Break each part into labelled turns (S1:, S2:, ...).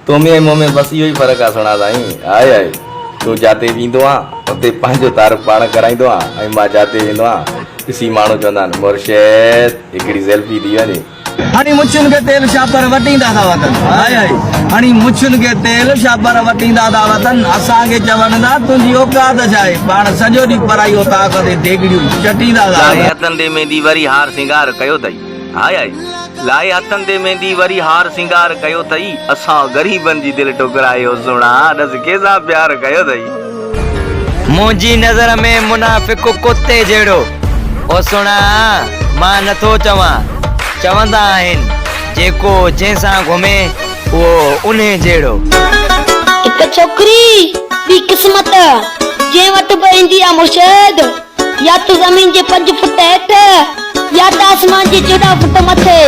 S1: तो में मोमे बस इहो ई फर्क आ सुना साईं। आए आए तू जाते वेंदो आ उते पंहिंजो तारीफ़ पाण कराईंदो आ ऐं मां जाते वेंदो आ ॾिसी माण्हू चवंदा आहिनि मुर्शिद हिकिड़ी सेल्फी थी वञे।
S2: हाणे मुछुनि खे तेल शापर वटींदा था वतन। हाय हाय हाणे मुछुनि खे तेल शापर वटींदा था वतन। असांखे चवनि था तुंहिंजी औकात छा आहे, पाण सॼो ॾींहुं पराई औताक ते देगड़ियूं चटींदा था।
S1: लाए हथनि ते मेहंदी वरी हार सिंगार कयो अथई। हाय हाय लाए हथनि ते मेहंदी वरी हार सिंगार कयो अथई। असां ग़रीबनि जी दिलि टुकरायो सुणा ॾस कंहिंसां प्यार कयो अथई।
S3: मुंहिंजी नज़र में मुनाफ़िक़ कुते जहिड़ो ओ सुणा मां नथो चवां, चवंदा आहिनि जेको जंहिंसां घुमे उहो उन जहिड़ो।
S4: हिकु छोकिरी ॿी क़िस्मत जंहिं वटि बि ईंदी आहे मुर्शिद, या त ज़मीन जे 5 फुट हेठि या त आसमान जे 14 फुट मथे।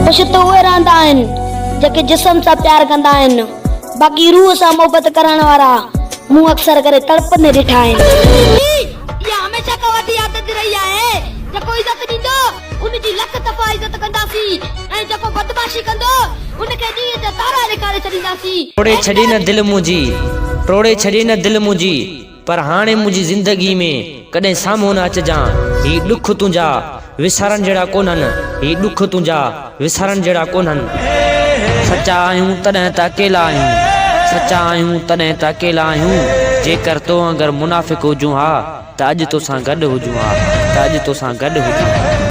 S4: ख़ुशि त उहे रहंदा आहिनि जेके जिस्म सां प्यार कंदा आहिनि, बाक़ी रूह सां मोहबत करण वारा मूं अक्सर करे तड़पंदे ॾिठा आहिनि। इहा हमेशह खां वठी आदत रही आहे, जेको इज़त ॾींदो उनजी लख दफ़ा इज़त कंदासीं ऐं जेको बदमाशी कंदो उनखे ॾींहं जा तारा ॾेखारे छॾींदासीं।
S3: टोड़े छॾी न दिलि मुंहिंजी, टोड़े छॾी न दिलि मुंहिंजी, पर हाणे मुंहिंजी ज़िंदगी में कॾहिं साम्हूं न अचिजां। ही ॾुख तुंहिंजा विसारण जहिड़ा कोन्हनि, ही ॾुख तुंहिंजा विसारण जहिड़ा कोन्हनि। सचा आहियूं तॾहिं त अकेला आहियूं, सचा आहियूं तॾहिं त अकेला आहियूं। जेकर तो अगरि मुनाफ़िक़ हुजूं हा त अॼु तोसां गॾु हुजूं हा, त अॼु तोसां गॾु हुजूं।